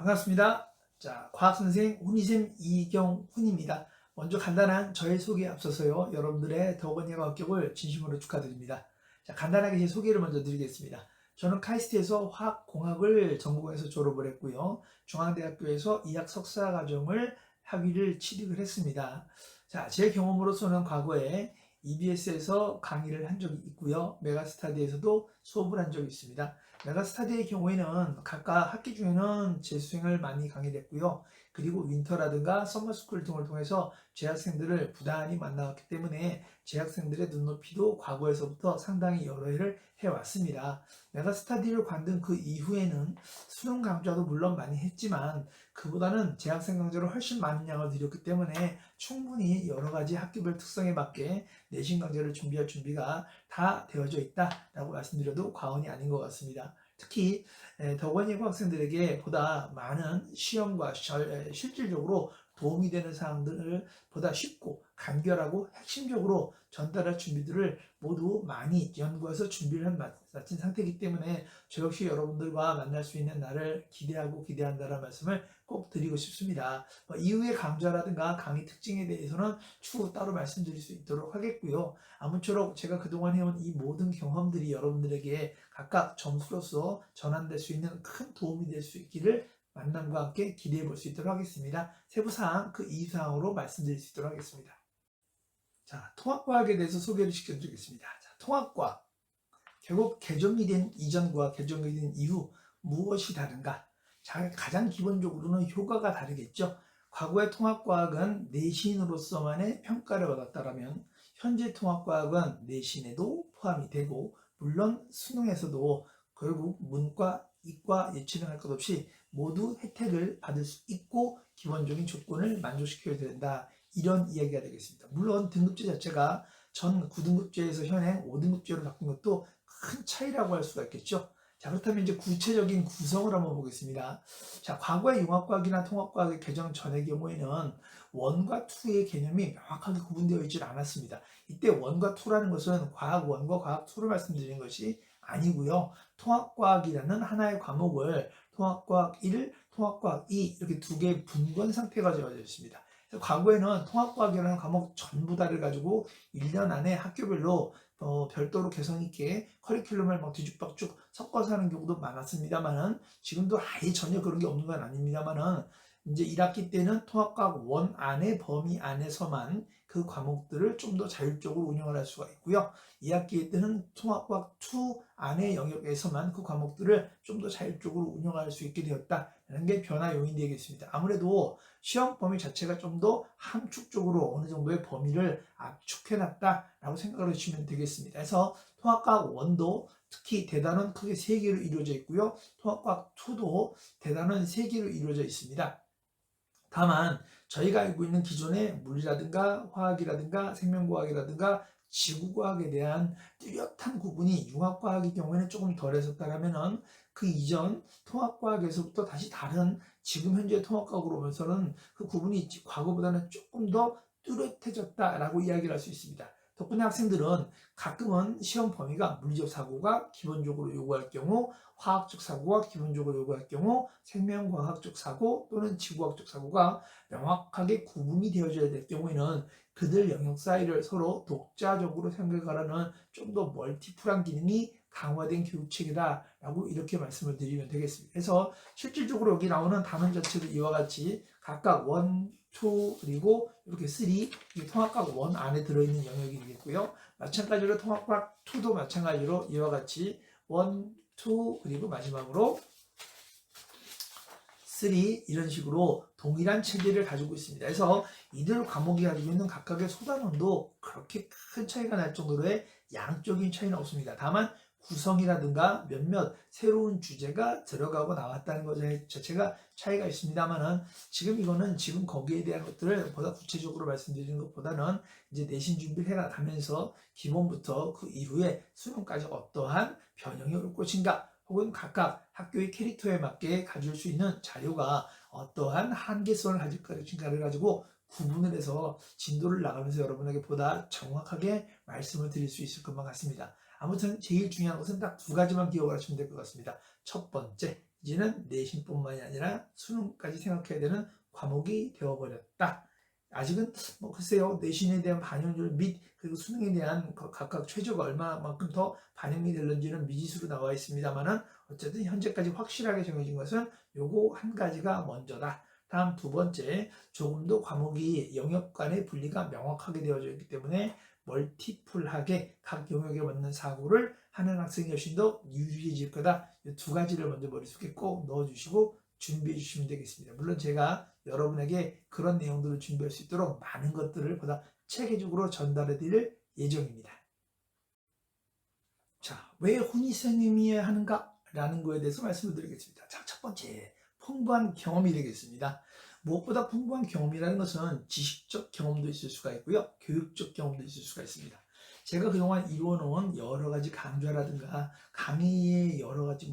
반갑습니다. 자, 과학선생 훈이쌤 이경훈입니다. 먼저 간단한 저의 소개에 앞서서요, 여러분들의 덕원예과 합격을 진심으로 축하드립니다. 자, 간단하게 제 소개를 먼저 드리겠습니다. 저는 카이스트에서 화학공학을 전공해서 졸업을 했고요. 중앙대학교에서 이학 석사 과정을 학위를 취득을 했습니다. 자, 제 경험으로서는 과거에 EBS에서 강의를 한 적이 있고요. 메가스터디에서도 수업을 한 적이 있습니다. 메가스터디의 경우에는 각각 학기 중에는 재수생을 많이 강의를 했고요. 그리고 윈터라든가 서머스쿨 등을 통해서 재학생들을 부단히 만나왔기 때문에 재학생들의 눈높이도 과거에서부터 상당히 여러 해를 해왔습니다. 메가스터디를 관둔 그 이후에는 수능 강좌도 물론 많이 했지만 그보다는 재학생 강좌를 훨씬 많은 양을 들였기 때문에 충분히 여러 가지 학교별 특성에 맞게 내신 강좌를 준비할 준비가 다 되어져 있다라고 말씀드려도 과언이 아닌 것 같습니다. 특히 덕원예고 학생들에게 보다 많은 시험과 실질적으로 도움이 되는 사항들을 보다 쉽고 간결하고 핵심적으로 전달할 준비들을 모두 많이 연구해서 준비를 마친 상태이기 때문에 저 역시 여러분들과 만날 수 있는 날을 기대하고 기대한다는 말씀을 꼭 드리고 싶습니다. 이후의 강좌라든가 강의 특징에 대해서는 추후 따로 말씀드릴 수 있도록 하겠고요. 아무쪼록 제가 그동안 해온 이 모든 경험들이 여러분들에게 각각 점수로서 전환될 수 있는 큰 도움이 될 수 있기를 만남과 함께 기대해 볼 수 있도록 하겠습니다. 세부사항 그 이상으로 말씀드릴 수 있도록 하겠습니다. 자, 통합과학에 대해서 소개를 시켜드리겠습니다. 자, 통합과학. 결국 개정이 된 이전과 개정이 된 이후 무엇이 다른가? 자, 가장 기본적으로는 효과가 다르겠죠. 과거의 통합과학은 내신으로서만의 평가를 받았다면 현재 통합과학은 내신에도 포함이 되고 물론 수능에서도 결국 문과, 이과 예체능 할 것 없이 모두 혜택을 받을 수 있고 기본적인 조건을 만족시켜야 된다. 이런 이야기가 되겠습니다. 물론 등급제 자체가 전 9등급제에서 현행 5등급제로 바뀐 것도 큰 차이라고 할 수가 있겠죠. 자, 그렇다면 이제 구체적인 구성을 한번 보겠습니다. 자, 과거의 융합과학이나 통합과학의 개정 전의 경우에는 1과 2의 개념이 명확하게 구분되어 있지 않았습니다. 이때 1과 2라는 것은 과학 1과 과학 2를 말씀드리는 것이 아니고요. 통합과학이라는 하나의 과목을 통합과학 1, 통합과학 2 이렇게 두 개의 분권 상태가 되어져 있습니다. 과거에는 통합과학이라는 과목 전부 다를 가지고 1년 안에 학교별로 별도로 개성 있게 커리큘럼을 막 뒤죽박죽 섞어서 하는 경우도 많았습니다만은 지금도 아예 전혀 그런 게 없는 건 아닙니다만은 이제 1학기 때는 통합과학 1 안의 범위 안에서만 그 과목들을 좀 더 자율적으로 운영을 할 수가 있고요. 2학기 때는 통합과학 2 안의 영역에서만 그 과목들을 좀 더 자율적으로 운영할 수 있게 되었다는 게 변화 요인이 되겠습니다. 아무래도 시험 범위 자체가 좀 더 함축적으로 어느 정도의 범위를 압축해놨다라고 생각을 해주시면 되겠습니다. 그래서 통합과학 1도 특히 대단원 크게 3개로 이루어져 있고요. 통합과학 2도 대단원 3개로 이루어져 있습니다. 다만 저희가 알고 있는 기존의 물리라든가 화학이라든가 생명과학이라든가 지구과학에 대한 뚜렷한 구분이 융합과학의 경우에는 조금 덜했었다면 그 이전 통합과학에서부터 다시 다른 지금 현재 통합과학으로 오면서는 그 구분이 과거보다는 조금 더 뚜렷해졌다라고 이야기를 할 수 있습니다. 덕분에 학생들은 가끔은 시험 범위가 물리적 사고가 기본적으로 요구할 경우, 화학적 사고가 기본적으로 요구할 경우, 생명과학적 사고 또는 지구과학적 사고가 명확하게 구분이 되어져야 될 경우에는 그들 영역 사이를 서로 독자적으로 생각하라는 좀 더 멀티플한 기능이 강화된 교육체계다라고 이렇게 말씀을 드리면 되겠습니다. 그래서 실질적으로 여기 나오는 단원 자체도 이와 같이 각각 1, 2 그리고 이렇게 3 통합과학 1 안에 들어있는 영역이 되겠고요. 마찬가지로 통합과학 2도 마찬가지로 이와 같이 1, 2 그리고 마지막으로 3 이런 식으로 동일한 체계를 가지고 있습니다. 그래서 이들 과목이 가지고 있는 각각의 소단원도 그렇게 큰 차이가 날 정도로의 양적인 차이는 없습니다. 다만 구성이라든가 몇몇 새로운 주제가 들어가고 나왔다는 것 자체가 차이가 있습니다만은 지금 이거는 지금 거기에 대한 것들을 보다 구체적으로 말씀드리는 것보다는 이제 내신 준비를 해가면서 기본부터 그 이후에 수능까지 어떠한 변형이 올 것인가 혹은 각각 학교의 캐릭터에 맞게 가질 수 있는 자료가 어떠한 한계성을 가질 것인가를 가지고 구분을 해서 진도를 나가면서 여러분에게 보다 정확하게 말씀을 드릴 수 있을 것만 같습니다. 아무튼 제일 중요한 것은 딱 2가지만 기억을 하시면 될 것 같습니다. 첫 번째, 이제는 내신뿐만이 아니라 수능까지 생각해야 되는 과목이 되어버렸다. 아직은 뭐 글쎄요, 내신에 대한 반영률 및 그리고 수능에 대한 각각 최저가 얼마만큼 더 반영이 될는지는 미지수로 나와 있습니다만은 어쨌든 현재까지 확실하게 정해진 것은 요거 한 가지가 먼저다. 다음 두 번째, 조금 더 과목이 영역 간의 분리가 명확하게 되어져 있기 때문에 멀티플하게 각 영역에 맞는 사고를 하는 학생이 훨씬 더 유리해질 거다. 이 두 가지를 먼저 머릿속에 꼭 넣어주시고 준비해 주시면 되겠습니다. 물론 제가 여러분에게 그런 내용들을 준비할 수 있도록 많은 것들을 보다 체계적으로 전달해 드릴 예정입니다. 자, 왜 혼이 선생님이어야 하는가? 라는 거에 대해서 말씀을 드리겠습니다. 자, 첫 번째, 풍부한 경험이 되겠습니다. 무엇보다 풍부한 경험이라는 것은 지식적 경험도 있을 수가 있고요. 교육적 경험도 있을 수가 있습니다. 제가 그동안 이루어놓은 여러 가지 강좌라든가 강의의 여러 가지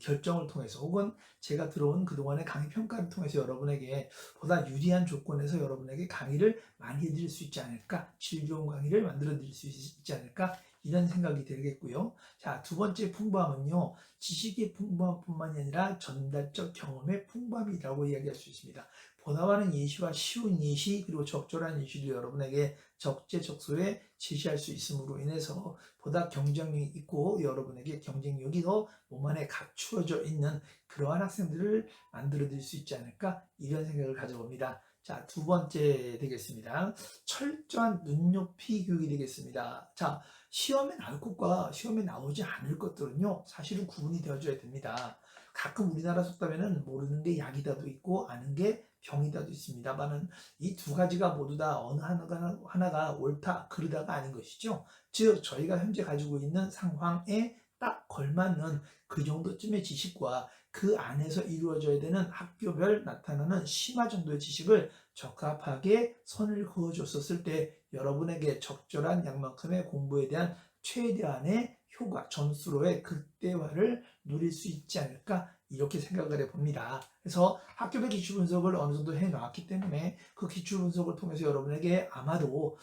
결정을 통해서 혹은 제가 들어온 그동안의 강의 평가를 통해서 여러분에게 보다 유리한 조건에서 여러분에게 강의를 많이 해드릴 수 있지 않을까, 질 좋은 강의를 만들어 드릴 수 있지 않을까, 이런 생각이 들겠고요. 자, 두 번째 풍부함은요, 지식의 풍부함뿐만이 아니라 전달적 경험의 풍부함이라고 이야기할 수 있습니다. 보다 많은 예시와 쉬운 예시 그리고 적절한 예시를 여러분에게 적재적소에 제시할 수 있음으로 인해서 보다 경쟁력이 있고 여러분에게 경쟁력이 더 몸 안에 갖추어져 있는 그러한 학생들을 만들어 드릴 수 있지 않을까, 이런 생각을 가져봅니다. 자, 두 번째 되겠습니다. 철저한 눈높이 교육이 되겠습니다. 자, 시험에 나올 것과 시험에 나오지 않을 것들은요, 사실은 구분이 되어줘야 됩니다. 가끔 우리나라 속담에는 모르는 게 약이다도 있고 아는 게 병이다도 있습니다만은 이 두 가지가 모두 다 어느 하나가 옳다 그르다가 아닌 것이죠. 즉 저희가 현재 가지고 있는 상황에 딱 걸맞는 그 정도쯤의 지식과 그 안에서 이루어져야 되는 학교별 나타나는 심화 정도의 지식을 적합하게 선을 그어줬었을 때 여러분에게 적절한 양만큼의 공부에 대한 최대한의 효과, 점수로의 극대화를 누릴 수 있지 않을까, 이렇게 생각을 해봅니다. 그래서 학교별 기출 분석을 어느 정도 해놨기 때문에 그 기출 분석을 통해서 여러분에게 아마도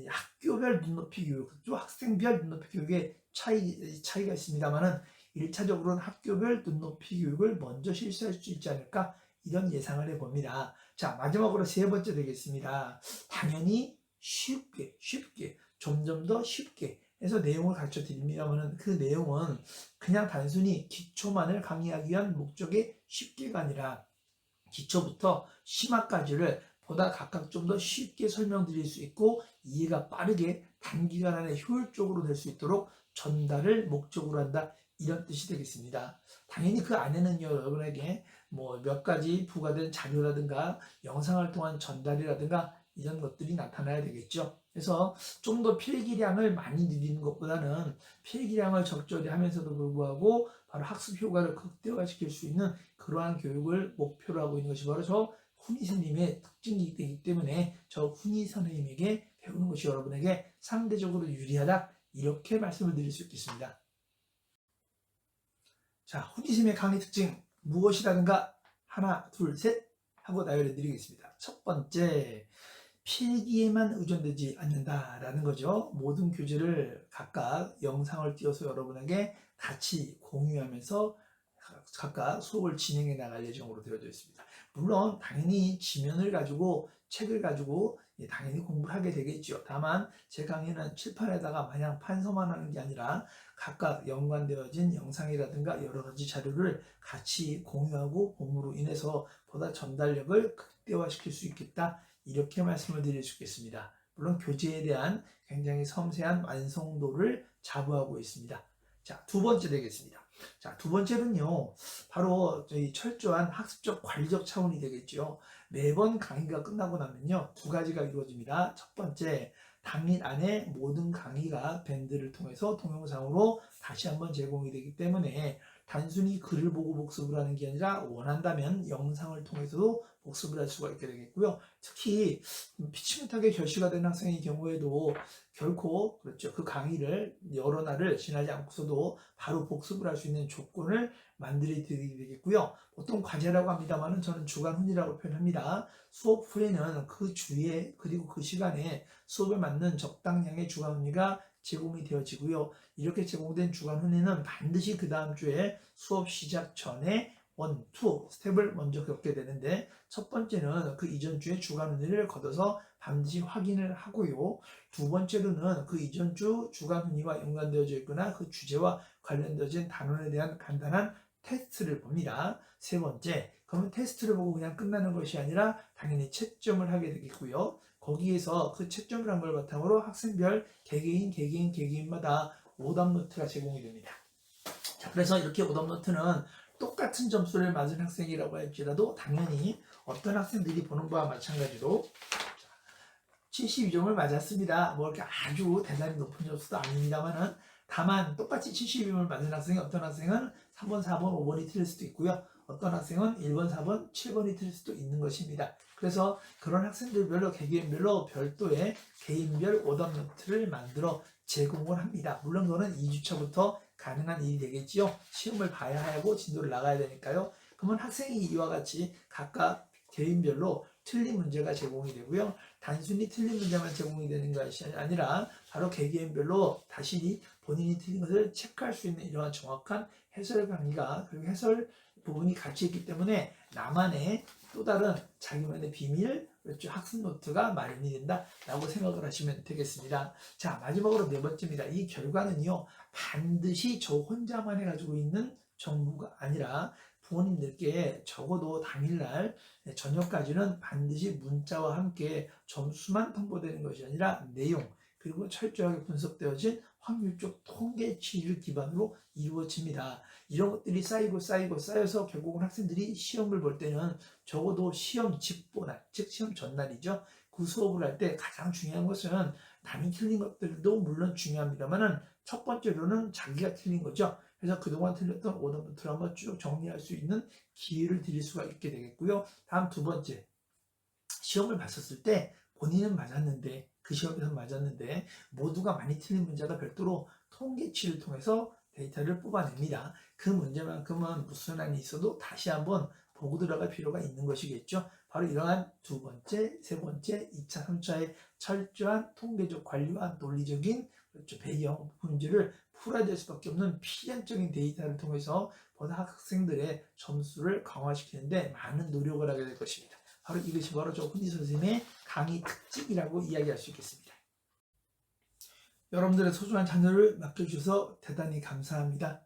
학교별 눈높이 교육, 또 학생별 눈높이 교육의 차이가 있습니다만은 1차적으로는 학교별 눈높이 교육을 먼저 실시할 수 있지 않을까, 이런 예상을 해봅니다. 자, 마지막으로 세 번째 되겠습니다. 당연히 쉽게 점점 더 쉽게 해서 내용을 가르쳐 드립니다만 그 내용은 그냥 단순히 기초만을 강의하기 위한 목적의 쉽게가 아니라 기초부터 심화까지를 보다 각각 좀 더 쉽게 설명드릴 수 있고 이해가 빠르게 단기간 안에 효율적으로 될 수 있도록 전달을 목적으로 한다, 이런 뜻이 되겠습니다. 당연히 그 안에는 여러분에게 몇 가지 부과된 자료라든가 영상을 통한 전달이라든가 이런 것들이 나타나야 되겠죠. 그래서 좀 더 필기량을 많이 늘리는 것보다는 필기량을 적절히 하면서도 불구하고 바로 학습 효과를 극대화시킬 수 있는 그러한 교육을 목표로 하고 있는 것이 바로 저 훈이 선생님의 특징이기 되기 때문에 저 훈이 선생님에게 배우는 것이 여러분에게 상대적으로 유리하다, 이렇게 말씀을 드릴 수 있겠습니다. 자, 훈이 선생님의 강의 특징 무엇이라든가 하나, 둘, 셋 하고 나열해 드리겠습니다. 첫 번째, 필기에만 의존되지 않는다라는 거죠. 모든 교재를 각각 영상을 띄워서 여러분에게 같이 공유하면서 각각 수업을 진행해 나갈 예정으로 되어져 있습니다. 물론 당연히 지면을 가지고 책을 가지고 당연히 공부를 하게 되겠죠. 다만 제 강의는 칠판에다가 마냥 판서만 하는 게 아니라 각각 연관되어진 영상이라든가 여러 가지 자료를 같이 공유하고 봄으로 인해서 보다 전달력을 극대화시킬 수 있겠다, 이렇게 말씀을 드릴 수 있겠습니다. 물론 교재에 대한 굉장히 섬세한 완성도를 자부하고 있습니다. 자, 두 번째 되겠습니다. 자, 두 번째는요, 바로 저희 철저한 학습적 관리적 차원이 되겠죠. 매번 강의가 끝나고 나면요, 두 가지가 이루어집니다. 첫 번째, 당일 안에 모든 강의가 밴드를 통해서 동영상으로 다시 한번 제공이 되기 때문에 단순히 글을 보고 복습을 하는 게 아니라 원한다면 영상을 통해서도 복습을 할 수가 있게 되겠고요. 특히 피치 못하게 결시가 된 학생의 경우에도 결코 그렇죠, 그 강의를 여러 날을 지나지 않고서도 바로 복습을 할 수 있는 조건을 만들어 드리게 되겠고요. 보통 과제라고 합니다만은 저는 주간 훈이라고 표현합니다. 수업 후에는 그 주에 그리고 그 시간에 수업에 맞는 적당량의 주간 훈이가 제공이 되어지고요. 이렇게 제공된 주간 훈이는 반드시 그 다음 주에 수업 시작 전에 원, 투 스텝을 먼저 겪게 되는데 첫 번째는 그 이전 주에 주간 운위를 걷어서 반드시 확인을 하고요. 두 번째로는 그 이전 주 주간 운위와 연관되어져 있거나 그 주제와 관련되어진 단원에 대한 간단한 테스트를 봅니다. 세 번째, 그러면 테스트를 보고 그냥 끝나는 것이 아니라 당연히 채점을 하게 되겠고요. 거기에서 그 채점을 한 걸 바탕으로 학생별 개개인마다 오답노트가 제공이 됩니다. 자, 그래서 이렇게 오답노트는 똑같은 점수를 맞은 학생이라고 할지라도 당연히 어떤 학생들이 보는 바와 마찬가지로 72점을 맞았습니다. 뭐 이렇게 아주 대단히 높은 점수도 아닙니다만은 다만 똑같이 72점을 맞은 학생이 어떤 학생은 3번, 4번, 5번이 틀릴 수도 있고요. 어떤 학생은 1번, 4번, 7번이 틀릴 수도 있는 것입니다. 그래서 그런 학생들별로 개개인별로 별도의 개인별 오답노트를 만들어 제공을 합니다. 물론 그거는 2주차부터 가능한 일이 되겠지요. 시험을 봐야 하고 진도를 나가야 되니까요. 그러면 학생이 이와 같이 각각 개인별로 틀린 문제가 제공이 되고요. 단순히 틀린 문제만 제공이 되는 것이 아니라 바로 개개인별로 다시 본인이 틀린 것을 체크할 수 있는 이러한 정확한 해설 강의가 그리고 해설 부분이 같이 있기 때문에 나만의 또 다른 자기만의 비밀 학습 노트가 마련이 된다라고 생각을 하시면 되겠습니다. 자, 마지막으로 네 번째입니다. 이 결과는요 반드시 저 혼자만 해가지고 있는 정보가 아니라 부모님들께 적어도 당일날 저녁까지는 반드시 문자와 함께 점수만 통보되는 것이 아니라 내용 그리고 철저하게 분석되어진 확률적 통계치를 기반으로 이루어집니다. 이런 것들이 쌓여서 결국은 학생들이 시험을 볼 때는 적어도 시험 직보날, 즉 시험 전날이죠. 그 수업을 할 때 가장 중요한 것은 남이 틀린 것들도 물론 중요합니다만은 첫 번째로는 자기가 틀린 거죠. 그래서 그동안 틀렸던 오답노트를 한번 쭉 정리할 수 있는 기회를 드릴 수가 있게 되겠고요. 다음 두 번째, 시험을 봤었을 때 본인은 맞았는데 그 시험에서 맞았는데 모두가 많이 틀린 문제가 별도로 통계치를 통해서 데이터를 뽑아냅니다. 그 문제만큼은 무슨 한이 있어도 다시 한번 보고 들어갈 필요가 있는 것이겠죠. 바로 이러한 두 번째, 세 번째, 2차, 3차의 철저한 통계적 관리와 논리적인 배경 문제를 풀어야 될 수밖에 없는 필연적인 데이터를 통해서 보다 학생들의 점수를 강화시키는데 많은 노력을 하게 될 것입니다. 바로 이것이 바로 저 훈이 선생님의 강의 특징이라고 이야기할 수 있겠습니다. 여러분들의 소중한 자녀를 맡겨주셔서 대단히 감사합니다.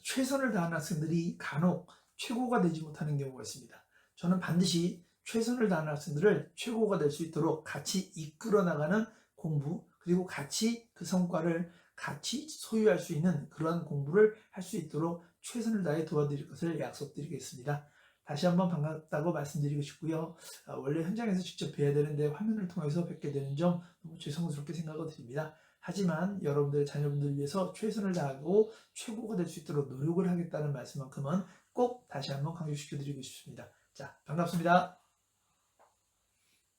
최선을 다하는 학생들이 간혹 최고가 되지 못하는 경우가 있습니다. 저는 반드시 최선을 다하는 학생들을 최고가 될 수 있도록 같이 이끌어 나가는 공부 그리고 같이 그 성과를 같이 소유할 수 있는 그러한 공부를 할 수 있도록 최선을 다해 도와드릴 것을 약속드리겠습니다. 다시 한번 반갑다고 말씀드리고 싶고요. 원래 현장에서 직접 뵈야 되는데 화면을 통해서 뵙게 되는 점 너무 죄송스럽게 생각을 드립니다. 하지만 여러분들 자녀분들을 위해서 최선을 다하고 최고가 될 수 있도록 노력을 하겠다는 말씀만큼은 꼭 다시 한번 강조시켜 드리고 싶습니다. 자, 반갑습니다.